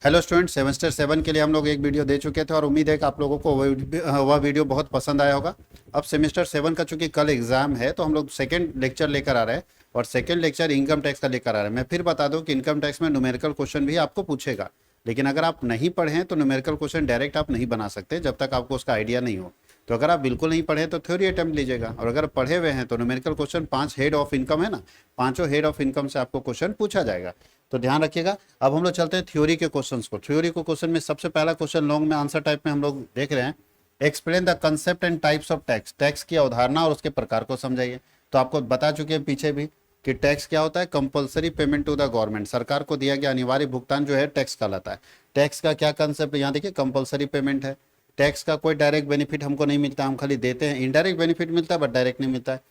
Hello student, semester 7 के लिए हम लोग एक वीडियो दे चुके थे और उम्मीद है कि आप लोगों को वह वीडियो बहुत पसंद आया होगा। अब सेमेस्टर 7 का चूंकि कल एग्जाम है तो हम लोग सेकेंड लेक्चर लेकर आ रहे हैं और सेकेंड लेक्चर इनकम टैक्स का लेकर आ रहे हैं। मैं फिर बता दूं कि इनकम टैक्स में न्यूमेरिकल क्वेश्चन भी आपको पूछेगा, लेकिन अगर आप नहीं पढ़े हैं तो न्यूमेरिकल क्वेश्चन डायरेक्ट आप नहीं बना सकते जब तक आपको उसका आइडिया नहीं हो। तो अगर आप बिल्कुल नहीं पढ़े तो थ्योरी अटेम्प्ट लीजिएगा, और अगर पढ़े हुए हैं तो numerical question 5 head of income है ना, 5 हेड ऑफ इनकम से आपको क्वेश्चन पूछा जाएगा, तो ध्यान रखिएगा। अब हम लोग चलते हैं थ्योरी के क्वेश्चंस को। थ्योरी को क्वेश्चन में सबसे पहला क्वेश्चन लॉन्ग में आंसर टाइप में हम लोग देख रहे हैं, explain the concept and types of tax. Tax की अवधारणा और उसके प्रकार को समझाइए। तो आपको बता चुके हैं पीछे भी कि टैक्स क्या होता है, compulsory payment to the government, सरकार को दिया गया अनिवार्य भुगतान जो है टैक्स कहलाता है। टैक्स का क्या कंसेप्ट, यहाँ देखिए कंपलसरी पेमेंट है। टैक्स का कोई डायरेक्ट बेनिफिट हमको नहीं मिलता, हम खाली देते हैं। इनडायरेक्ट बेनिफिट मिलता है बट डायरेक्ट नहीं मिलता है।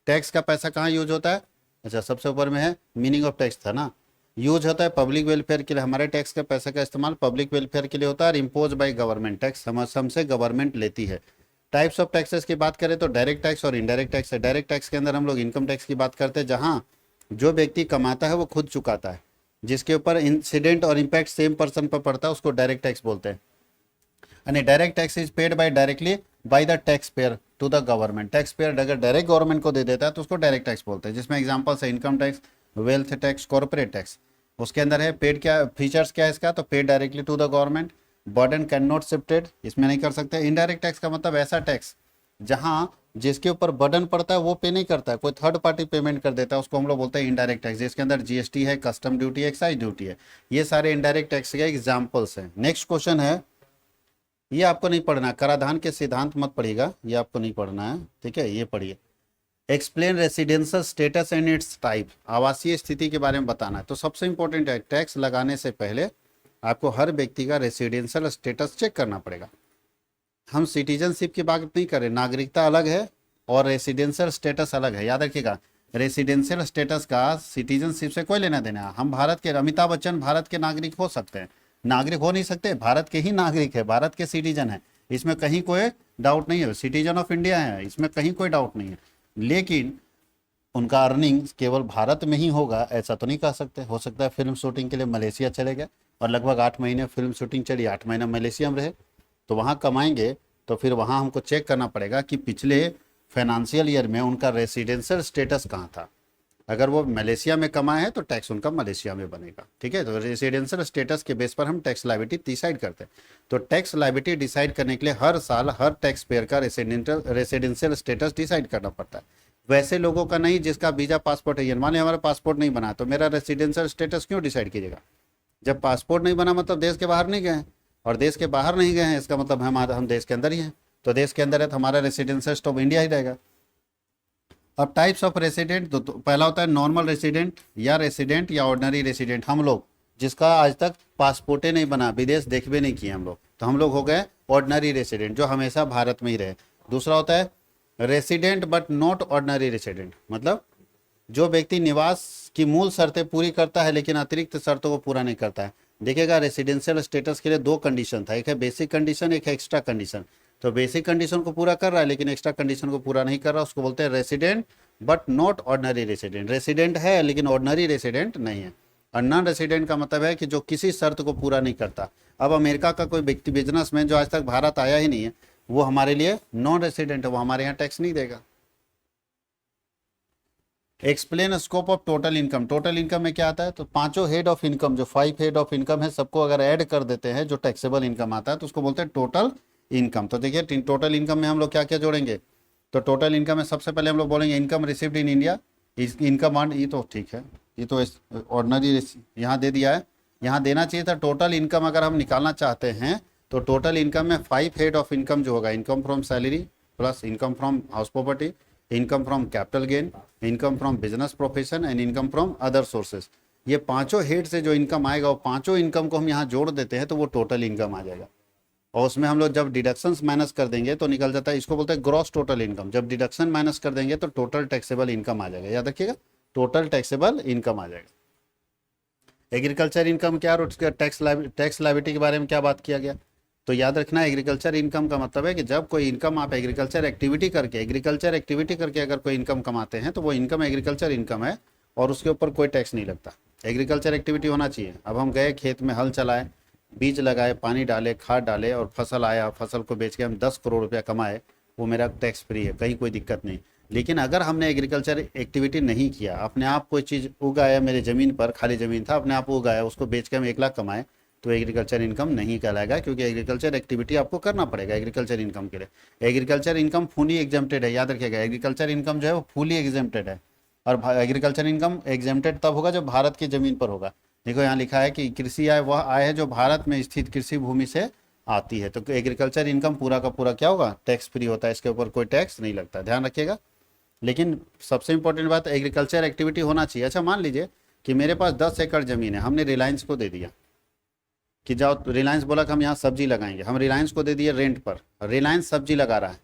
टैक्स का पैसा कहाँ यूज होता है, अच्छा सबसे ऊपर में है मीनिंग ऑफ टैक्स था ना, यूज होता है पब्लिक वेलफेयर के लिए। हमारे टैक्स के पैसे का इस्तेमाल पब्लिक वेलफेयर के लिए होता है और इम्पोज बाय गवर्नमेंट, टैक्स हमसे गवर्नमेंट लेती है। टाइप्स ऑफ टैक्सेस की बात करें तो डायरेक्ट टैक्स और इनडायरेक्ट टैक्स है। डायरेक्ट टैक्स के अंदर हम लोग इनकम टैक्स की बात करते हैं, जहाँ जो व्यक्ति कमाता है वो खुद चुकाता है, जिसके ऊपर इंसिडेंट और इम्पैक्ट सेम पर्सन पर पड़ता है उसको डायरेक्ट टैक्स बोलते हैं। यानी direct tax is paid by directly by the tax payer to the government. Tax payer अगर डायरेक्ट गवर्नमेंट को दे देता है तो उसको डायरेक्ट टैक्स बोलते हैं, जिसमें एग्जांपल्स है income tax, wealth tax, corporate tax. उसके अंदर है पेड, क्या फीचर्स क्या है इसका, तो paid directly to the government, burden can not shifted, इसमें नहीं कर सकते। इनडायरेक्ट टैक्स का मतलब ऐसा टैक्स जहां जिसके ऊपर बर्डन पड़ता है वो पे नहीं करता है, कोई थर्ड पार्टी पेमेंट कर देता है, उसको हम लोग बोलते हैं इनडायरेक्ट टैक्स, जिसके अंदर जीएसटी है, कस्टम ड्यूटी है, एक्साइज ड्यूटी है। ये सारे इनडायरेक्ट टैक्स के एग्जाम्पल्स हैं। नेक्स्ट क्वेश्चन है, ये आपको नहीं पढ़ना, कराधान के सिद्धांत मत पढ़िएगा, ये आपको नहीं पढ़ना है, ठीक है। ये पढ़िए, explain residential status and it's type, आवासीय स्थिति के बारे में बताना है। तो सबसे इंपॉर्टेंट है, टैक्स लगाने से पहले आपको हर व्यक्ति का रेसिडेंशियल स्टेटस चेक करना पड़ेगा। हम सिटीजनशिप की बात नहीं करें, नागरिकता अलग है और रेसिडेंशियल स्टेटस अलग है, याद रखिएगा। रेसिडेंशियल स्टेटस का सिटीजनशिप से कोई लेना देना है। हम भारत के, अमिताभ बच्चन भारत के नागरिक हो सकते हैं, नागरिक हो नहीं सकते, भारत के ही नागरिक है, भारत के सिटीजन है, इसमें कहीं कोई डाउट नहीं है। सिटीजन ऑफ इंडिया है, इसमें कहीं कोई डाउट नहीं है। लेकिन उनका अर्निंग्स केवल भारत में ही होगा ऐसा तो नहीं कह सकते। हो सकता है फिल्म शूटिंग के लिए मलेशिया चले गए और लगभग 8 महीने फिल्म शूटिंग चली, 8 महीना मलेशिया में रहे, तो वहाँ कमाएंगे, तो फिर वहाँ हमको चेक करना पड़ेगा कि पिछले फाइनेंशियल ईयर में उनका रेसिडेंशियल स्टेटस कहाँ था। अगर वो मलेशिया में कमाए हैं तो टैक्स उनका मलेशिया में बनेगा, ठीक है। तो रेसिडेंशियल स्टेटस के बेस पर हम टैक्स लायबिलिटी डिसाइड करते हैं। तो टैक्स लायबिलिटी डिसाइड करने के लिए हर साल हर टैक्स पेयर का रेसिडेंशियल स्टेटस डिसाइड करना पड़ता है। वैसे लोगों का नहीं जिसका वीजा पासपोर्ट है, मान लीजिए हमारा पासपोर्ट नहीं बना तो मेरा रेसिडेंशियल स्टेटस क्यों डिसाइड कीजिएगा। जब पासपोर्ट नहीं बना मतलब देश के बाहर नहीं गए हैं, और देश के बाहर नहीं गए हैं इसका मतलब हम देश के अंदर ही हैं। तो देश के अंदर है तो हमारा रेसिडेंशियल ऑफ इंडिया ही रहेगा। अब टाइप्स ऑफ रेसिडेंट, तो पहला होता है नॉर्मल रेसिडेंट या ऑर्डिनरी रेसिडेंट। हम लोग जिसका आज तक पासपोर्टे नहीं बना, विदेश देखबे नहीं किए हम लोग, तो हम लोग हो गए ऑर्डिनरी रेसिडेंट, जो हमेशा भारत में ही रहे। दूसरा होता है resident but not ordinary resident, मतलब जो व्यक्ति निवास की मूल शर्तें पूरी करता है लेकिन अतिरिक्त शर्तों को पूरा नहीं करता है। देखिएगा रेसिडेंशियल स्टेटस के लिए 2 कंडीशन था, एक है बेसिक कंडीशन, एक है एक्स्ट्रा कंडीशन। तो बेसिक कंडीशन को पूरा कर रहा है लेकिन एक्स्ट्रा कंडीशन को पूरा नहीं कर रहा, उसको बोलते हैं resident but not ordinary resident. Resident है लेकिन ऑर्डिनरी रेसिडेंट नहीं है। और नॉन रेसिडेंट का मतलब है कि जो किसी शर्त को पूरा नहीं करता। अब अमेरिका का कोई व्यक्ति, बिजनेसमैन जो आज तक भारत आया ही नहीं है, वो हमारे लिए नॉन रेसिडेंट है, वो हमारे यहाँ टैक्स नहीं देगा। Explain scope of total income. Total income में क्या आता है, तो 5 हेड ऑफ इनकम, जो 5 हेड ऑफ इनकम है, सबको अगर ऐड कर देते हैं जो टैक्सेबल इनकम आता है तो उसको बोलते हैं टोटल इनकम। तो देखिए टोटल इनकम में हम लोग क्या क्या जोड़ेंगे, तो टोटल इनकम में सबसे पहले हम लोग बोलेंगे income received in India, income earn, ये तो ठीक है, ये तो ऑर्डिनरी यहाँ दे दिया है, यहाँ देना चाहिए था। टोटल इनकम अगर हम निकालना चाहते हैं तो टोटल इनकम में 5 हेड ऑफ इनकम जो होगा, income from salary plus income from house property, income from capital gain, income from business profession and income from other sources. ये 5 हेड से जो इनकम आएगा वो 5 इनकम को हम यहाँ जोड़ देते हैं तो वो टोटल इनकम आ जाएगा। और उसमें हम लोग जब डिडक्शंस माइनस कर देंगे तो निकल जाता है, इसको बोलते हैं ग्रॉस टोटल इनकम। जब डिडक्शन माइनस कर देंगे तो टोटल टैक्सेबल इनकम आ जाएगा, याद रखिएगा टोटल टैक्सेबल इनकम आ जाएगा। एग्रीकल्चर इनकम क्या और उसका टैक्स लायबिलिटी के बारे में क्या बात किया गया, तो याद रखना एग्रीकल्चर इनकम का मतलब है कि जब कोई इनकम आप एग्रीकल्चर एक्टिविटी करके अगर कोई इनकम कमाते हैं तो वो इनकम एग्रीकल्चर इनकम है और उसके ऊपर कोई टैक्स नहीं लगता। एग्रीकल्चर एक्टिविटी होना चाहिए। अब हम गए खेत में हल चलाए, बीज लगाए, पानी डाले, खाद डाले और फसल आया, फसल को बेच के हम 10 करोड़ रुपया कमाए, वो मेरा टैक्स फ्री है, कहीं कोई दिक्कत नहीं। लेकिन अगर हमने एग्रीकल्चर एक्टिविटी नहीं किया, अपने आप कोई चीज़ उगाया, मेरे ज़मीन पर खाली ज़मीन था, अपने आप उगाया, उसको बेच के हम 1 लाख कमाए, तो एग्रीकल्चर इनकम नहीं कहलाएगा, क्योंकि एग्रीकल्चर एक्टिविटी आपको करना पड़ेगा एग्रीकल्चर इनकम के लिए। एग्रीकल्चर इनकम फुली एग्जेम्प्टेड है, याद रखिएगा, एग्रीकल्चर इनकम जो है वो फुली एग्जेम्प्टेड है। और एग्रीकल्चर इनकम एग्जेम्प्टेड तब होगा जब भारत की ज़मीन पर होगा। देखो यहाँ लिखा है कि कृषि आय वह आय है जो भारत में स्थित कृषि भूमि से आती है, तो एग्रीकल्चर इनकम पूरा का पूरा क्या होगा, टैक्स फ्री होता है, इसके ऊपर कोई टैक्स नहीं लगता, ध्यान रखिएगा। लेकिन सबसे इंपॉर्टेंट बात, एग्रीकल्चर एक्टिविटी होना चाहिए। अच्छा मान लीजिए कि मेरे पास 10 एकड़ ज़मीन है, हमने रिलायंस को दे दिया कि जाओ, रिलायंस बोला कि हम यहाँ सब्जी लगाएंगे, हम रिलायंस को दे दिए रेंट पर, रिलायंस सब्जी लगा रहा है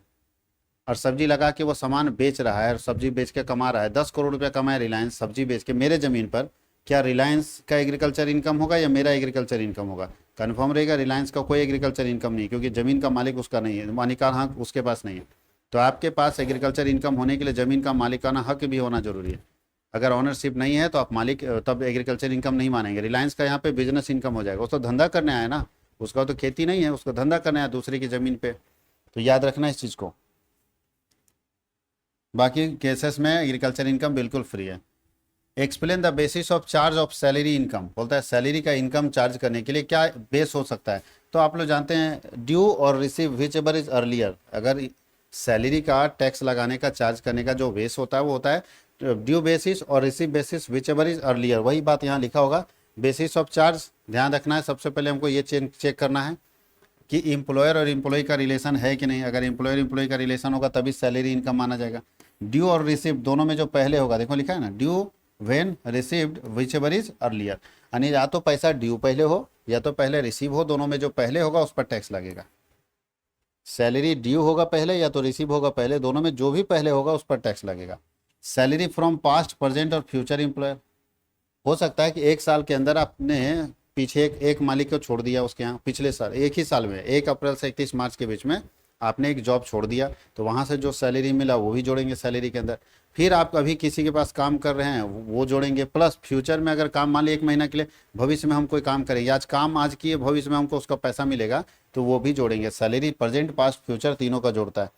और सब्जी लगा के वो सामान बेच रहा है और सब्जी बेच के कमा रहा है, 10 करोड़ रुपया कमाए रिलायंस सब्जी बेच के मेरे ज़मीन पर। क्या रिलायंस का एग्रीकल्चर इनकम होगा या मेरा एग्रीकल्चर इनकम होगा? कन्फर्म रहेगा रिलायंस का कोई एग्रीकल्चर इनकम नहीं, क्योंकि ज़मीन का मालिक उसका नहीं है, मालिकाना हक उसके पास नहीं है। तो आपके पास एग्रीकल्चर इनकम होने के लिए ज़मीन का मालिकाना हक भी होना जरूरी है। अगर ऑनरशिप नहीं है तो आप मालिक, तब एग्रीकल्चर इनकम नहीं मानेंगे। रिलायंस का यहाँ पे बिजनेस इनकम हो जाएगा, उसको धंधा करने आया ना, उसका तो खेती नहीं है, उसको धंधा करने आया दूसरे की ज़मीन पे, तो याद रखना इस चीज़ को। बाकी केसेस में एग्रीकल्चर इनकम बिल्कुल फ्री है। Explain the basis of charge of salary income, बोलता है सैलरी का इनकम चार्ज करने के लिए क्या बेस हो सकता है। तो आप लोग जानते हैं ड्यू और receive which ever is earlier. अगर सैलरी का टैक्स लगाने का, चार्ज करने का जो बेस होता है वो होता है ड्यू बेसिस और receive basis which ever is earlier. वही बात यहाँ लिखा होगा, बेसिस ऑफ चार्ज ध्यान रखना है। सबसे पहले हमको ये चेक करना है कि एम्प्लॉयर और एम्प्लॉय का रिलेशन है कि नहीं। अगर एम्प्लॉयर एम्प्लॉय का रिलेशन होगा तभी सैलरी इनकम माना जाएगा। ड्यू और रिसीव दोनों में जो पहले होगा, देखो लिखा है ना, due when received which ever is earlier, यानी या तो पैसा ड्यू पहले हो या तो पहले रिसीव हो, दोनों में जो पहले होगा उस पर टैक्स लगेगा। सैलरी ड्यू होगा पहले या तो रिसीव होगा पहले, दोनों में जो भी पहले होगा उस पर टैक्स लगेगा। सैलरी फ्रॉम पास्ट, प्रेजेंट और फ्यूचर एम्प्लॉयर, हो सकता है कि 1 साल के अंदर आपने पीछे एक मालिक को छोड़ दिया, उसके यहाँ पिछले साल, एक ही साल में 1 अप्रैल से 31 मार्च के बीच में आपने एक जॉब छोड़ दिया, तो वहाँ से जो सैलरी मिला वो भी जोड़ेंगे सैलरी के अंदर। फिर आप अभी किसी के पास काम कर रहे हैं वो जोड़ेंगे, प्लस फ्यूचर में अगर काम, मान ली 1 महीना के लिए, भविष्य में हम कोई काम करेंगे, आज काम आज किए, भविष्य में हमको उसका पैसा मिलेगा, तो वो भी जोड़ेंगे। सैलरी प्रेजेंट पास्ट फ्यूचर तीनों का जोड़ता है।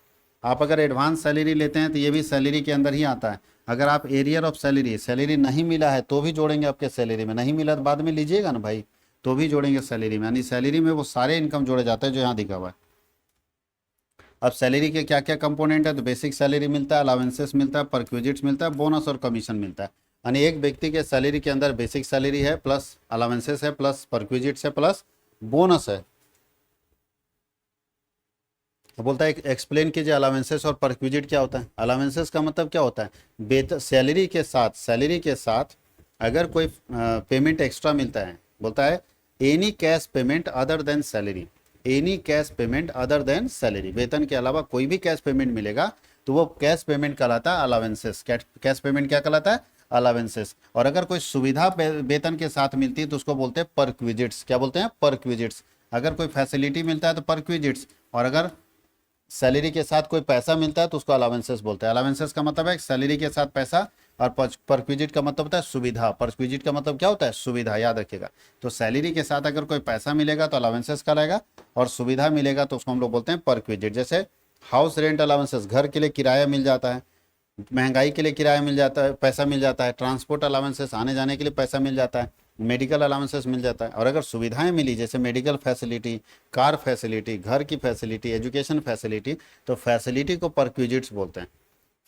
आप अगर एडवांस सैलरी लेते हैं तो ये भी सैलरी के अंदर ही आता है। अगर आप एरियर ऑफ सैलरी, सैलरी नहीं मिला है तो भी जोड़ेंगे आपके सैलरी में, नहीं मिला तो बाद में लीजिएगा ना भाई, तो भी जोड़ेंगे सैलरी में। यानी सैलरी में वो सारे इनकम जोड़े जाते हैं जो यहाँ दिखा हुआ है। अब सैलरी के क्या क्या कंपोनेंट है, तो बेसिक सैलरी मिलता है, अलावेंसेस मिलता है, परक्विजिट्स मिलता है, बोनस और कमीशन मिलता है। यानी एक व्यक्ति के सैलरी के अंदर बेसिक सैलरी है, प्लस अलावेंसेस है, प्लस परक्विजिट्स है, प्लस बोनस है। तो बोलता है एक्सप्लेन कीजिए अलावेंसेस और परक्विजिट क्या होता है। अलावेंसेस का मतलब क्या होता है, सैलरी के साथ अगर कोई पेमेंट एक्स्ट्रा मिलता है, बोलता है any cash payment other than salary, any cash payment other than salary, वेतन के अलावा कोई भी कैश पेमेंट मिलेगा तो वो कैश पेमेंट कहलाता है अलावेंसेस। कैश पेमेंट क्या कहलाता है, अलावेंसेस। और अगर कोई सुविधा वेतन के साथ मिलती है तो उसको बोलते हैं परक्विजिट्स। क्या बोलते हैं, परक्विजिट्स। अगर कोई फैसिलिटी मिलता है तो परक्विजिट्स, और अगर सैलरी के साथ कोई पैसा मिलता है तो उसको अलावेंसेस बोलते हैं। अलावेंसेस का मतलब है सैलरी के साथ पैसा, और परक्विजिट का मतलब होता है सुविधा। परक्विजिट का मतलब क्या होता है, सुविधा, याद रखिएगा। तो सैलरी के साथ अगर कोई पैसा मिलेगा तो अलावेंसेस कहलाएगा, और सुविधा मिलेगा तो उसको हम लोग बोलते हैं परक्विजिट। जैसे हाउस रेंट अलावेंसेस, घर के लिए किराया मिल जाता है, महंगाई के लिए किराया मिल जाता है, पैसा मिल जाता है, ट्रांसपोर्ट अलावेंसेस, आने जाने के लिए पैसा मिल जाता है, मेडिकल अलाउंसेस मिल जाता है। और अगर सुविधाएं मिली जैसे मेडिकल फैसिलिटी, कार फैसिलिटी, घर की फैसिलिटी, एजुकेशन फैसिलिटी, तो फैसिलिटी को परक्विजिट्स बोलते हैं।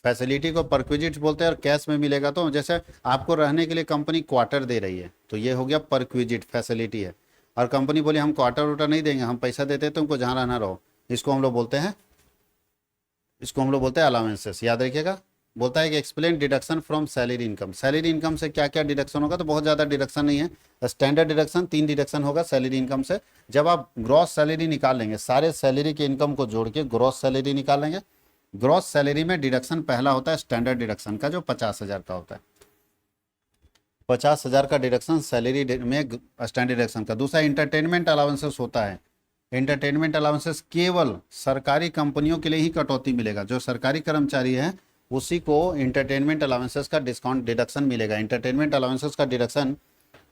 फैसिलिटी को परक्विजिट्स बोलते हैं। और कैश में मिलेगा तो जैसे आपको रहने के लिए कंपनी क्वार्टर दे रही है तो ये हो गया परक्विजिट, फैसिलिटी है। और कंपनी बोली हम क्वार्टर वार्टर नहीं देंगे, हम पैसा देते हैं तुमको जहाँ रहना रहो, इसको हम लोग बोलते हैं अलाउंसेस, याद रखिएगा। बोलता है कि explain deduction from salary income. Salary income से क्या क्या डिडक्शन होगा, तो बहुत ज़्यादा डिडक्शन नहीं है। स्टैंडर्ड डिडक्शन 3 डिडक्शन होगा सैलरी इनकम से। जब आप ग्रॉस सैलरी निकाल लेंगे, सारे सैलरी के इनकम को जोड़ के ग्रॉस सैलरी निकाल लेंगे। ग्रॉस सैलरी में डिडक्शन पहला होता है स्टैंडर्ड डिडक्शन का, जो 50,000 का होता है। 50,000 का डिडक्शन सैलरी में स्टैंडर्ड डिडक्शन का। दूसरा इंटरटेनमेंट अलाउंसेस होता है। इंटरटेनमेंट अलाउंसेस केवल सरकारी कंपनियों के लिए ही कटौती मिलेगा। जो सरकारी कर्मचारी है उसी को इंटरटेनमेंट अलाउंसेस का डिस्काउंट डिडक्शन मिलेगा। इंटरटेनमेंट अलाउंसेस का डिडक्शन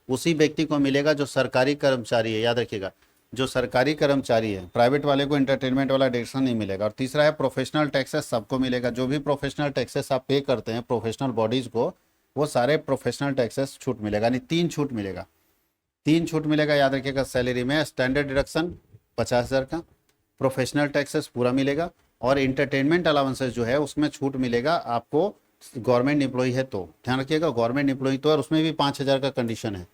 उसी व्यक्ति को मिलेगा जो सरकारी कर्मचारी है। याद रखिएगा, जो सरकारी कर्मचारी है, प्राइवेट वाले को एंटरटेनमेंट वाला डिडक्शन नहीं मिलेगा। और तीसरा है प्रोफेशनल टैक्सेस सबको मिलेगा। जो भी प्रोफेशनल टैक्सेस आप पे करते हैं प्रोफेशनल बॉडीज को, वो सारे प्रोफेशनल टैक्सेस छूट मिलेगा, यानी 3 छूट मिलेगा। 3 छूट मिलेगा, याद रखिएगा। सैलरी में स्टैंडर्ड डिडक्शन 50,000 का, प्रोफेशनल टैक्सेस पूरा मिलेगा, और इंटरटेनमेंट अलाउंसेस जो है उसमें छूट मिलेगा आपको, गवर्नमेंट एम्प्लॉई है तो। ध्यान रखिएगा, गवर्नमेंट एम्प्लॉई तो, और उसमें भी 5,000 का कंडीशन है।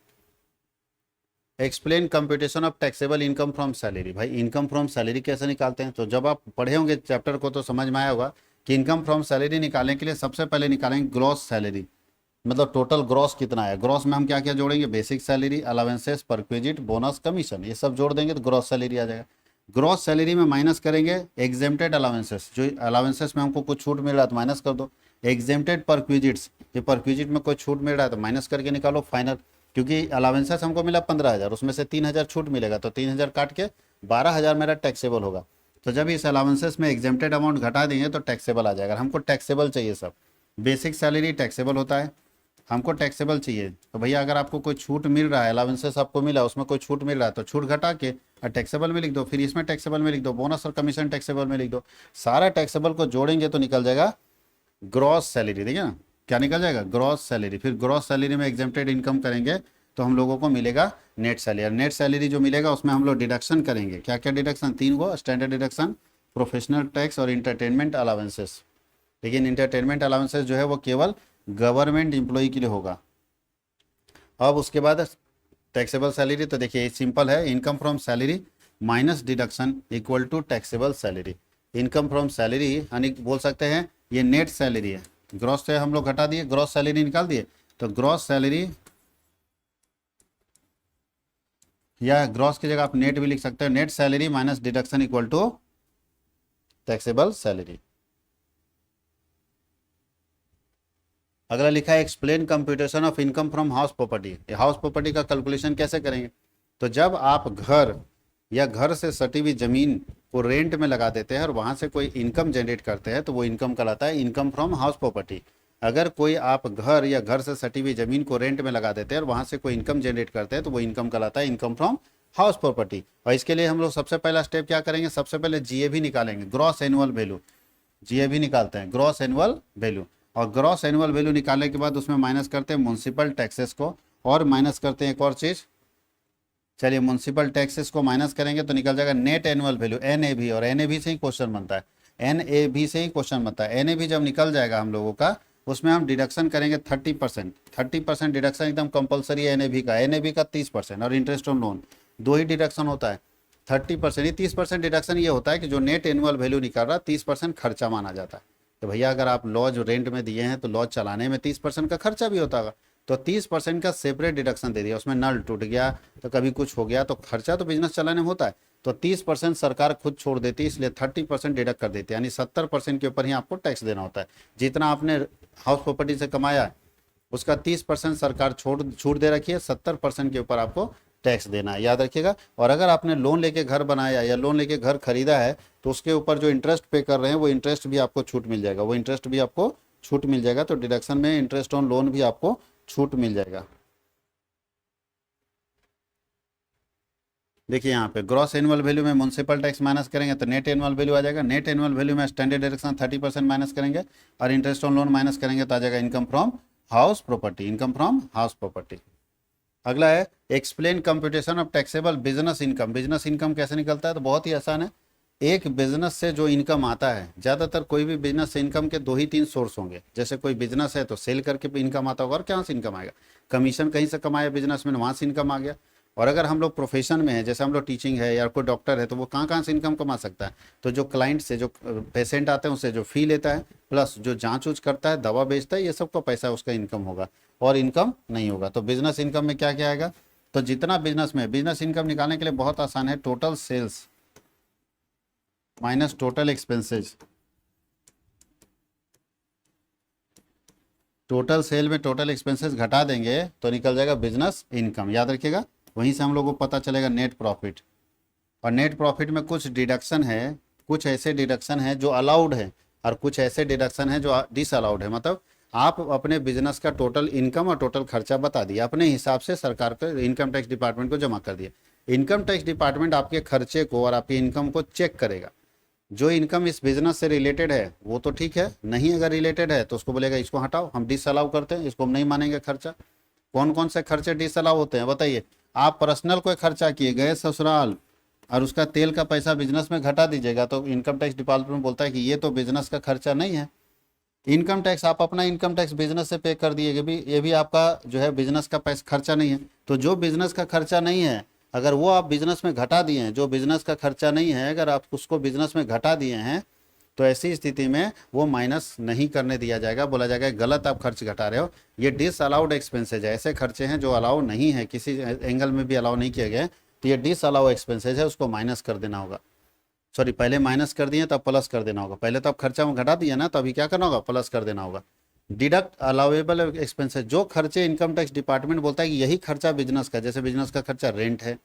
Explain computation of taxable income from salary. भाई इनकम फ्रॉम सैलरी कैसे निकालते हैं? तो जब आप पढ़े होंगे चैप्टर को तो समझ में आया होगा कि इनकम फ्रॉम सैलरी निकालने के लिए सबसे पहले निकालेंगे ग्रॉस सैलरी, मतलब टोटल ग्रॉस कितना है। ग्रॉस में हम क्या क्या जोड़ेंगे? Basic salary, allowances, perquisite, bonus, commission, ये सब जोड़ देंगे तो ग्रॉस सैलरी आ जाएगा। ग्रॉस सैलरी में माइनस करेंगे एग्जेम्प्टेड अलावेंसेस, जो अलावेंसेस में हमको कुछ छूट मिल रहा है तो माइनस कर दो। एग्जेम्प्टेड परक्विजिट्स, ये परक्विजिट में कोई छूट मिल रहा है तो माइनस करके निकालो फाइनल। क्योंकि अलावेंसेस हमको मिला 15,000, उसमें से 3,000 छूट मिलेगा, तो 3,000 काट के 12,000 मेरा टैक्सेबल होगा। तो जब इस अलावेंसेस में एग्जेम्प्टेड अमाउंट घटा देंगे तो टैक्सेबल आ जाएगा। हमको टैक्सेबल चाहिए सब। बेसिक सैलरी टैक्सेबल होता है, हमको टैक्सेबल चाहिए। तो भैया अगर आपको कोई छूट मिल रहा है, अलावेंसेस आपको मिला, उसमें कोई छूट मिल रहा है तो छूट घटा के टैक्सेबल में लिख दो, फिर इसमें टैक्सेबल में लिख दो, बोनस और कमीशन टैक्सेबल में लिख दो। सारा टैक्सेबल को जोड़ेंगे तो निकल जाएगा ग्रॉस सैलरी। देखिए ना क्या निकल जाएगा? Gross salary. फिर ग्रॉस सैलरी में एग्जेम्प्टेड इनकम करेंगे तो हम लोगों को मिलेगा नेट सैलरी। नेट सैलरी जो मिलेगा उसमें हम लोग डिडक्शन करेंगे। क्या क्या डिडक्शन? 3 गो, स्टैंडर्ड डिडक्शन, प्रोफेशनल टैक्स और इंटरटेनमेंट अलावेंसेस। लेकिन इंटरटेनमेंट अलावेंसेस जो है वो केवल गवर्नमेंट एम्प्लॉई के लिए होगा। अब उसके बाद टैक्सेबल सैलरी, तो देखिए सिंपल है, income from salary minus deduction equal to taxable salary. Income from salary यानी बोल सकते हैं ये नेट सैलरी है। ग्रॉस से हम लोग घटा दिए, ग्रॉस सैलरी निकाल दिए, तो ग्रॉस सैलरी या ग्रॉस की जगह आप नेट भी लिख सकते हो। Net salary minus deduction equal to taxable salary. अगला लिखा है explain computation of income from house property. House property का कैलकुलेशन कैसे करेंगे? तो जब आप घर या घर से सटी हुई जमीन को रेंट में लगा देते हैं और वहां से कोई इनकम जनरेट करते हैं तो वो इनकम कहलाता है इनकम फ्रॉम हाउस प्रॉपर्टी। अगर कोई आप घर या घर से सटी हुई जमीन को रेंट में लगा देते हैं और वहां से कोई इनकम जनरेट करते हैं तो वो इनकम कहलाता है इनकम फ्रॉम हाउस प्रॉपर्टी। और इसके लिए हम लोग सबसे पहला स्टेप क्या करेंगे? सबसे पहले जीएवी निकालेंगे, ग्रॉस एनुअल वैल्यू। जीएवी निकालते हैं, ग्रॉस एनुअल वैल्यू। और ग्रॉस एनुअल वैल्यू निकालने के बाद उसमें माइनस करते हैं म्युनिसिपल टैक्सेस को, और माइनस करते हैं एक और चीज़। चलिए म्युनिसिपल टैक्सेस को माइनस करेंगे तो निकल जाएगा नेट एनुअल वैल्यू, एनएवी। और एनएवी से ही क्वेश्चन बनता है, एनएवी से ही क्वेश्चन बनता है। एनएवी जब निकल जाएगा हम लोगों का, उसमें हम डिडक्शन करेंगे 30%। 30% डिडक्शन एकदम कंपलसरी है एनएवी का। एनएवी का 30% और interest on loan, 2 he deduction होता है। 30%, ये 30% डिडक्शन ये होता है कि जो नेट एनुअल वैल्यू निकल रहा है 30% खर्चा माना जाता है। तो भैया अगर आप लॉज रेंट में दिए हैं तो लॉज चलाने में 30% का खर्चा भी होता होगा, तो 30% का सेपरेट डिडक्शन दे दिया। उसमें नल टूट गया तो कभी कुछ हो गया तो खर्चा तो बिजनेस चलाने में होता है, तो 30% सरकार खुद छोड़ देती है, इसलिए 30% डिडक्ट कर देती है। यानी 70% के ऊपर ही आपको टैक्स देना होता है। जितना आपने हाउस प्रॉपर्टी से कमाया है उसका 30% सरकार छूट दे रखी है, 70% के ऊपर आपको टैक्स देना है, याद रखिएगा। और अगर आपने लोन लेके घर बनाया या लोन लेके घर खरीदा है तो उसके ऊपर जो इंटरेस्ट पे कर रहे हैं वो इंटरेस्ट भी आपको छूट मिल जाएगा, वो इंटरेस्ट भी आपको छूट मिल जाएगा। तो डिडक्शन में इंटरेस्ट ऑन लोन भी आपको छूट मिल जाएगा। देखिए यहाँ पे ग्रॉस एनुअल वैल्यू में म्युनिसिपल टैक्स माइनस करेंगे तो नेट एनुअल वैल्यू आ जाएगा। नेट एनुअल वैल्यू में स्टैंडर्ड डिडक्शन 30% माइनस करेंगे और इंटरेस्ट ऑन लोन माइनस करेंगे तो आ जाएगा income from house property, income from house property. अगला है explain computation of taxable business income. Business income कैसे निकलता है? तो बहुत ही आसान है। एक बिजनेस से जो इनकम आता है, ज़्यादातर कोई भी बिजनेस से इनकम के 2 ही 3 सोर्स होंगे। जैसे कोई बिजनेस है तो सेल करके इनकम आता होगा, और कहाँ से इनकम आएगा? कमीशन कहीं से कमाया बिजनेस में, वहाँ से इनकम आ गया। और अगर हम लोग प्रोफेशन में है, जैसे हम लोग टीचिंग है या कोई डॉक्टर है, तो वो कहाँ कहाँ से इनकम कमा सकता है? तो जो क्लाइंट से, जो पेशेंट आते हैं उससे जो फी लेता है, प्लस जो जाँच उच करता है, दवा बेचता है, ये सब का पैसा उसका इनकम होगा, और इनकम नहीं होगा। तो बिजनेस इनकम में क्या क्या आएगा? तो जितना बिजनेस में, बिजनेस इनकम निकालने के लिए बहुत आसान है, total sales minus total expenses. Total sale में टोटल एक्सपेंसेस घटा देंगे तो निकल जाएगा बिजनेस इनकम, याद रखिएगा। वहीं से हम लोग को पता चलेगा नेट प्रॉफिट। और नेट प्रॉफिट में कुछ डिडक्शन है, कुछ ऐसे डिडक्शन है जो अलाउड है और कुछ ऐसे डिडक्शन है जो डिसअलाउड है। मतलब आप अपने बिजनेस का टोटल इनकम और टोटल खर्चा बता दिए, अपने हिसाब से सरकार को, इनकम टैक्स डिपार्टमेंट को जमा कर दिए। इनकम टैक्स डिपार्टमेंट आपके खर्चे को और आपकी इनकम को चेक करेगा। जो इनकम इस बिजनेस से रिलेटेड है वो तो ठीक है, नहीं अगर रिलेटेड है तो उसको बोलेगा इसको हटाओ, हम डिसअलाउ करते हैं, इसको हम नहीं मानेंगे खर्चा। कौन कौन से खर्चे डिसअलाउ होते हैं बताइए? आप पर्सनल कोई खर्चा किए गए ससुराल और उसका तेल का पैसा बिजनेस में घटा दीजिएगा तो इनकम टैक्स डिपार्टमेंट बोलता है कि ये तो बिजनेस का खर्चा नहीं है। इनकम टैक्स आप अपना इनकम टैक्स बिजनेस से पे कर दिए, ये भी आपका जो है बिजनेस का पैसा खर्चा नहीं है। तो जो बिजनेस का खर्चा नहीं है अगर वो आप बिजनेस में घटा दिए हैं, जो बिजनेस का खर्चा नहीं है अगर आप उसको बिजनेस में घटा दिए हैं तो ऐसी स्थिति में वो माइनस नहीं करने दिया जाएगा, बोला जाएगा गलत आप खर्च घटा रहे हो, ये डिसअलाउड एक्सपेंसेज है। ऐसे खर्चे हैं जो अलाउ नहीं है, किसी एंगल में भी अलाउ नहीं किए गए, तो ये डिसअलाउ एक्सपेंसेज है, उसको माइनस कर देना होगा। सॉरी, पहले माइनस कर दिए तब प्लस कर देना होगा। पहले तो आप खर्चा में घटा दिया ना, तो अभी क्या करना होगा? प्लस कर देना होगा। डिडक्ट अलाउेबल एक्सपेंसेस, जो खर्चे इनकम टैक्स डिपार्टमेंट बोलता है कि यही खर्चा बिजनेस का, जैसे बिजनेस का खर्चा रेंट है,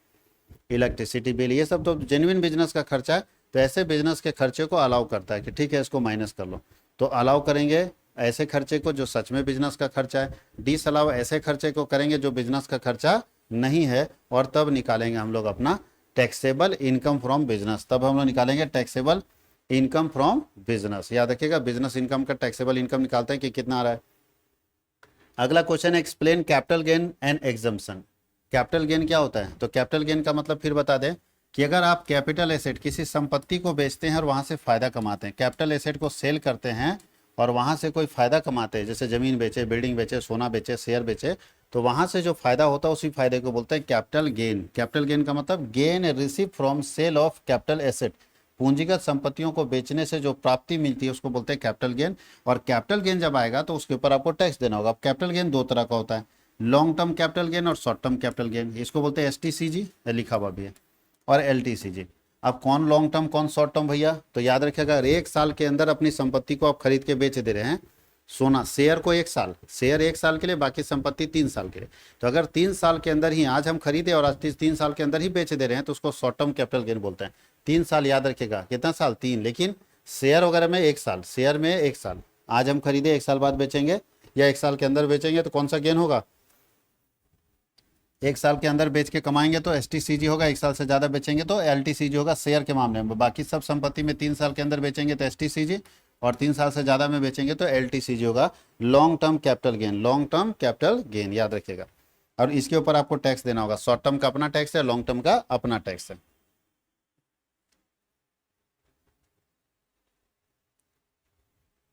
इलेक्ट्रिसिटी बिल, ये सब तो जेन्युइन बिजनेस का खर्चा है, तो ऐसे बिजनेस के खर्चे को अलाउ करता है कि ठीक है इसको माइनस कर लो। तो अलाउ करेंगे ऐसे खर्चे को जो सच में बिजनेस का खर्चा है, डिसअलाउ ऐसे खर्चे को करेंगे जो बिजनेस का खर्चा नहीं है, और तब निकालेंगे हम लोग अपना टैक्सेबल इनकम फ्रॉम बिजनेस। तब हम लोग निकालेंगे टैक्सेबल इनकम फ्रॉम बिजनेस। याद रखिएगा बिजनेस इनकम का टैक्सेबल इनकम निकालते हैं कि कितना आ रहा है। अगला क्वेश्चन है explain capital gain and exemption. Capital gain क्या होता है? तो कैपिटल गेन का मतलब फिर बता दें कि अगर आप कैपिटल एसेट किसी संपत्ति को बेचते हैं और वहां से फायदा कमाते हैं, कैपिटल एसेट को सेल करते हैं और वहां से कोई फायदा कमाते हैं, जैसे जमीन बेचे, बिल्डिंग बेचे, सोना बेचे, शेयर बेचे, तो वहां से जो फायदा होता है उसी फायदे को बोलते हैं कैपिटल गेन। कैपिटल गेन का मतलब gain receive from sale of capital asset, पूंजीगत संपत्तियों को बेचने से जो प्राप्ति मिलती है उसको बोलते हैं कैपिटल गेन। और कैपिटल गेन जब आएगा तो उसके ऊपर आपको टैक्स देना होगा। कैपिटल गेन दो तरह का होता है, लॉन्ग टर्म कैपिटल गेन और शॉर्ट टर्म कैपिटल गेन। इसको बोलते हैं एसटीसीजी, लिखा हुआ भी है, और एलटीसीजी। अब कौन लॉन्ग टर्म कौन शॉर्ट टर्म भैया? तो याद रखिएगा अगर एक साल के अंदर अपनी संपत्ति को आप खरीद के बेच दे रहे हैं, सोना शेयर को एक साल, शेयर एक साल के लिए, बाकी संपत्ति 3 साल के लिए, तो अगर 3 साल के अंदर ही आज हम खरीदे और आज 3 साल के अंदर ही बेच दे रहे हैं तो उसको शॉर्ट टर्म कैपिटल गेन बोलते हैं। 3 साल याद रखिएगा, कितना साल? 3। लेकिन शेयर वगैरह में 1 साल, शेयर में 1 साल, आज हम खरीदे 1 साल बाद बेचेंगे या 1 साल के अंदर बेचेंगे तो कौन सा गेन होगा? 1 साल के अंदर बेच के कमाएंगे तो एसटीसीजी होगा, 1 साल से ज़्यादा बेचेंगे तो एलटीसीजी होगा शेयर के मामले में। बाकी सब संपत्ति में 3 साल के अंदर बेचेंगे तो एसटीसीजी, और 3 साल से ज़्यादा में बेचेंगे तो एलटीसीजी होगा, long term capital gain. Long term capital gain याद रखिएगा, और इसके ऊपर आपको टैक्स देना होगा। शॉर्ट टर्म का अपना टैक्स है, लॉन्ग टर्म का अपना टैक्स है।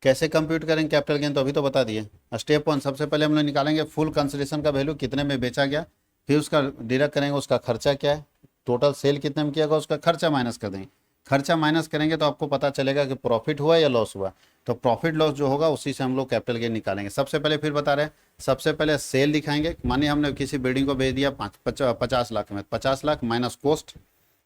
कैसे कंप्यूट करेंगे कैपिटल गेन? तो अभी तो बता दिए। स्टेप 1, सबसे पहले हम लोग निकालेंगे फुल कंसिडरेशन का वैल्यू, कितने में बेचा गया, फिर उसका डिडक्ट करेंगे उसका खर्चा क्या है, टोटल सेल कितने में किया गया उसका खर्चा माइनस कर देंगे। खर्चा माइनस करेंगे तो आपको पता चलेगा कि प्रॉफिट हुआ या लॉस हुआ, तो प्रॉफिट लॉस जो होगा उसी से हम लोग कैपिटल गेन निकालेंगे। सबसे पहले फिर बता रहे हैं, सबसे पहले सेल दिखाएंगे। मानिए हमने किसी बिल्डिंग को बेच दिया 50 लाख में, 50 lakh minus cost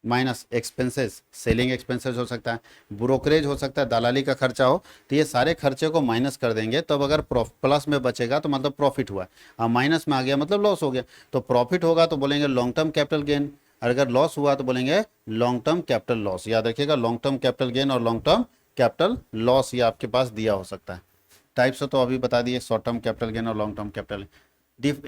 minus expenses, selling expenses हो सकता है, ब्रोकरेज हो सकता है, दलाली का खर्चा हो, तो ये सारे खर्चे को माइनस कर देंगे। तब अगर प्लस में बचेगा तो मतलब प्रॉफिट हुआ, और माइनस में आ गया मतलब लॉस हो गया। तो प्रॉफिट होगा तो बोलेंगे लॉन्ग टर्म कैपिटल गेन, और अगर लॉस हुआ तो बोलेंगे लॉन्ग टर्म कैपिटल लॉस। याद रखिएगा लॉन्ग टर्म कैपिटल गेन और लॉन्ग टर्म कैपिटल लॉस ये आपके पास दिया हो सकता है। टाइप्स तो अभी बता दिए, शॉर्ट टर्म कैपिटल गेन और long term capital.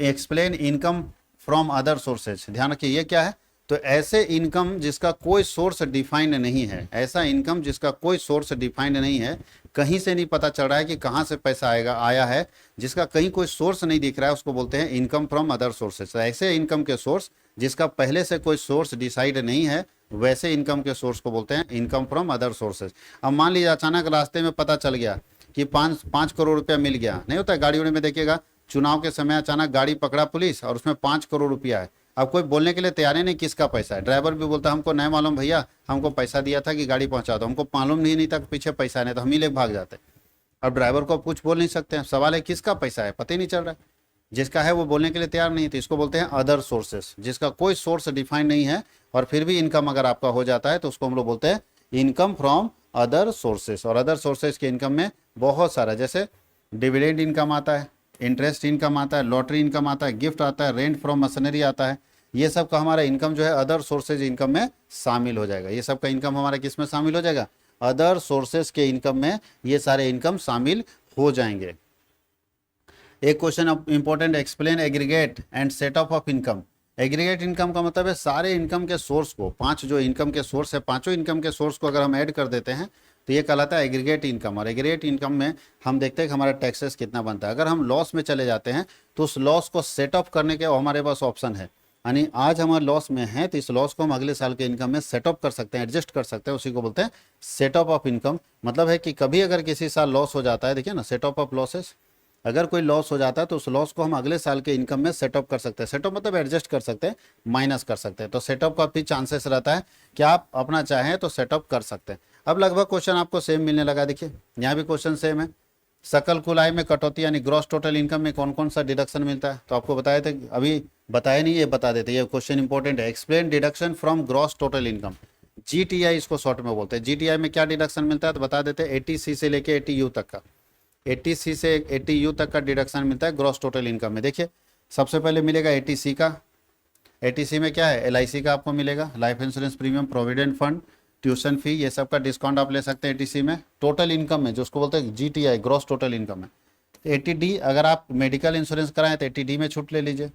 Explain income from other sources. ध्यान रखिए ये क्या है? तो ऐसे इनकम जिसका कोई सोर्स डिफाइंड नहीं है, ऐसा इनकम जिसका कोई सोर्स डिफाइंड नहीं है, कहीं से नहीं पता चल रहा है कि कहाँ से पैसा आया है, जिसका कहीं कोई सोर्स नहीं दिख रहा है, उसको बोलते हैं इनकम फ्रॉम अदर सोर्सेस। ऐसे इनकम के सोर्स जिसका पहले से कोई सोर्स डिसाइड नहीं है, वैसे इनकम के सोर्स को बोलते हैं इनकम फ्रॉम अदर सोर्सेज। अब मान लीजिए अचानक रास्ते में पता चल गया कि 5 करोड़ रुपया मिल गया, नहीं होता है गाड़ी में देखिएगा, चुनाव के समय अचानक गाड़ी पकड़ा पुलिस और उसमें 5 करोड़ रुपया है। अब कोई बोलने के लिए तैयार ही नहीं किसका पैसा है। ड्राइवर भी बोलता है हमको नहीं मालूम भैया, हमको पैसा दिया था कि गाड़ी पहुंचा दो, हमको मालूम नहीं था पीछे पैसा नहीं, तो हम ही लेके भाग जाते। अब ड्राइवर को कुछ बोल नहीं सकते हैं, सवाल है किसका पैसा है, पता ही नहीं चल रहा है। जिसका है वो बोलने के लिए तैयार नहीं, तो इसको बोलते हैं अदर सोर्सेस, जिसका कोई सोर्स डिफाइंड नहीं है और फिर भी इनकम अगर आपका हो जाता है तो उसको हम लोग बोलते हैं इनकम फ्रॉम अदर सोर्सेस। और अदर सोर्सेस के इनकम में बहुत सारा, जैसे डिविडेंड इनकम आता है, इंटरेस्ट इनकम आता है, लॉटरी इनकम आता है, गिफ्ट आता है, रेंट फ्रॉम मशीनरी आता है। ये सब का हमारा इनकम जो है अदर सोर्सेज इनकम में शामिल हो जाएगा। ये सब का इनकम हमारा किस में शामिल हो जाएगा? अदर सोर्सेज के इनकम में ये सारे इनकम शामिल हो जाएंगे। एक question important, explain aggregate and set of income. Aggregate income का मतलब है सारे इनकम के सोर्स को, 5 जो इनकम के सोर्स है, पांचों इनकम के सोर्स को अगर हम ऐड कर देते हैं तो ये कहलाता है एग्रीगेट इनकम। और एग्रीगेट इनकम में हम देखते हैं कि हमारा टैक्सेस कितना बनता है। अगर हम लॉस में चले जाते हैं तो उस लॉस को सेट ऑफ करने के हमारे पास ऑप्शन है, यानी आज हमारे लॉस में है तो इस लॉस को हम अगले साल के इनकम में सेट ऑफ कर सकते हैं, एडजस्ट कर सकते हैं, उसी को बोलते हैं सेट ऑफ इनकम। मतलब है कि कभी अगर किसी साल लॉस हो जाता है, देखिए ना, सेट ऑफ लॉसेस, अगर कोई लॉस हो जाता है तो उस लॉस को हम अगले साल के इनकम में सेटअप कर सकते हैं। सेटअप मतलब एडजस्ट कर सकते हैं, माइनस कर सकते हैं। तो सेटअप का भी चांसेस रहता है कि आप अपना चाहें तो सेटअप कर सकते हैं। अब लगभग क्वेश्चन आपको सेम मिलने लगा, देखिए यहाँ भी क्वेश्चन सेम है। सकल कुल आय में कटौती यानी ग्रॉस टोटल इनकम में कौन कौन सा डिडक्शन मिलता है, तो आपको बताए थे, अभी बताया नहीं, ये बता देते, ये क्वेश्चन इंपॉर्टेंट है। Explain deduction from gross total income, GTI इसको शॉर्ट में बोलते हैं। जीटीआई में क्या डिडक्शन मिलता है तो बता देते हैं, 80C से लेके 80U तक का, 80C से 80U तक का डिडक्शन मिलता है ग्रॉस टोटल इनकम में। देखिए सबसे पहले मिलेगा 80C का, 80C में क्या है, LIC का आपको मिलेगा, life insurance premium, provident fund, tuition fee, ये सब का डिस्काउंट आप ले सकते हैं 80C में। टोटल इनकम में जो उसको बोलते हैं GTI, ग्रॉस टोटल इनकम में। 80D अगर आप मेडिकल इंश्योरेंस कराएं तो 80D में छूट ले लीजिए।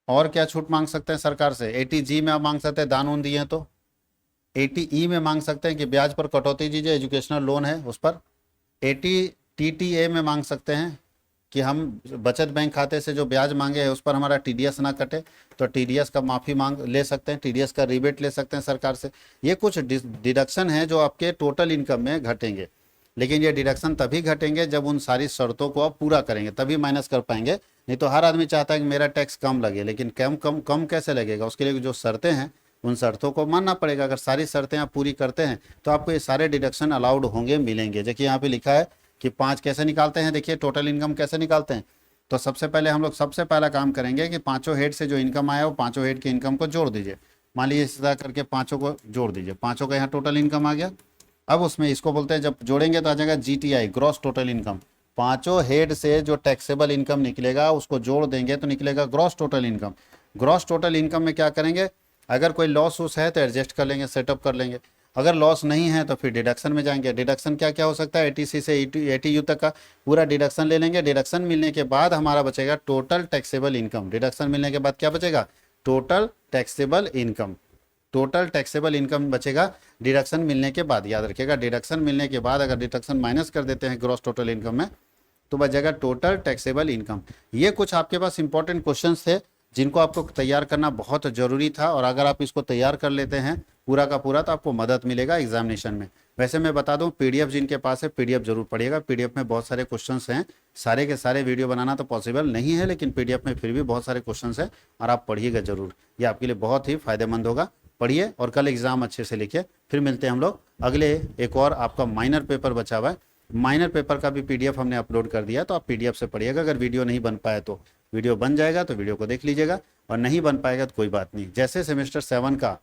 और क्या छूट मांग सकते हैं सरकार से, 80G में आप मांग सकते हैं, दान उन दिए हैं तो। 80E में मांग सकते हैं कि ब्याज पर कटौती दीजिए, एजुकेशनल लोन है उस पर। 80TTA में मांग सकते हैं कि हम बचत बैंक खाते से जो ब्याज मांगे हैं उस पर हमारा TDS ना कटे, तो TDS का माफ़ी मांग ले सकते हैं, TDS का रिबेट ले सकते हैं सरकार से। ये कुछ डिडक्शन है जो आपके टोटल इनकम में घटेंगे, लेकिन ये डिडक्शन तभी घटेंगे जब उन सारी शर्तों को आप पूरा करेंगे, तभी माइनस कर पाएंगे। नहीं तो हर आदमी चाहता है कि मेरा टैक्स कम लगे, लेकिन कम कम कम कैसे लगेगा, उसके लिए जो शर्तें हैं उन शर्तों को मानना पड़ेगा। अगर सारी शर्तें आप पूरी करते हैं तो आपको ये सारे डिडक्शन अलाउड होंगे, मिलेंगे। देखिए यहाँ पे लिखा है कि 5 कैसे निकालते हैं, देखिए टोटल इनकम कैसे निकालते हैं। तो सबसे पहले हम लोग सबसे पहला काम करेंगे कि पांचों हेड से जो इनकम आया वो पांचों हेड की इनकम को जोड़ दीजिए। मान लीजिए इस तरह करके पांचों को जोड़ दीजिए, पांचों का यहाँ टोटल इनकम आ गया। अब उसमें इसको बोलते हैं, जब जोड़ेंगे तो आ जाएगा GTI, ग्रॉस टोटल इनकम। पांचों हेड से जो टैक्सेबल इनकम निकलेगा उसको जोड़ देंगे तो निकलेगा gross total income. Gross total income में क्या करेंगे, अगर कोई लॉस उस है तो एडजस्ट कर लेंगे, सेटअप कर लेंगे। अगर लॉस नहीं है तो फिर डिडक्शन में जाएंगे। डिडक्शन क्या क्या हो सकता है, 80C से 80U तक का पूरा डिडक्शन ले लेंगे। डिडक्शन मिलने के बाद हमारा बचेगा टोटल टैक्सेबल इनकम। डिडक्शन मिलने के बाद क्या बचेगा, total taxable income. Total taxable income बचेगा डिडक्शन मिलने के बाद। याद रखिएगा, डिडक्शन मिलने के बाद अगर डिडक्शन माइनस कर देते हैं ग्रॉस टोटल इनकम में तो बचेगा टोटल टैक्सेबल इनकम। ये कुछ आपके पास इंपॉर्टेंट क्वेश्चंस थे जिनको आपको तैयार करना बहुत ज़रूरी था, और अगर आप इसको तैयार कर लेते हैं पूरा का पूरा तो आपको मदद मिलेगा एग्जामिनेशन में। वैसे मैं बता दूं, PDF जिनके पास है PDF जरूर पढ़िएगा। PDF में बहुत सारे क्वेश्चंस हैं, सारे के सारे वीडियो बनाना तो पॉसिबल नहीं है, लेकिन PDF में फिर भी बहुत सारे क्वेश्चंस हैं और आप पढ़िएगा जरूर, ये आपके लिए बहुत ही फायदेमंद होगा। पढ़िए और कल एग्जाम अच्छे से लिखिए। फिर मिलते हैं हम लोग अगले, एक और आपका माइनर पेपर बचा हुआ है। माइनर पेपर का भी PDF हमने अपलोड कर दिया, तो आप PDF से पढ़िएगा। अगर वीडियो नहीं बन पाए तो वीडियो बन जाएगा तो वीडियो को देख लीजिएगा, और नहीं बन पाएगा तो कोई बात नहीं। जैसे सेमेस्टर 7 का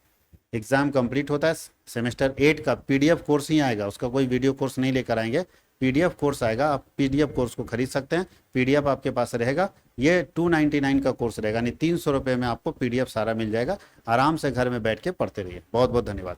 एग्जाम कंप्लीट होता है, सेमेस्टर 8 का PDF कोर्स ही आएगा, उसका कोई वीडियो कोर्स नहीं लेकर आएंगे, PDF कोर्स आएगा। आप PDF कोर्स को खरीद सकते हैं, PDF आपके पास रहेगा। ये 299 का कोर्स रहेगा, यानी 300 रुपये में आपको PDF सारा मिल जाएगा। आराम से घर में बैठ के पढ़ते रहिए। बहुत बहुत धन्यवाद।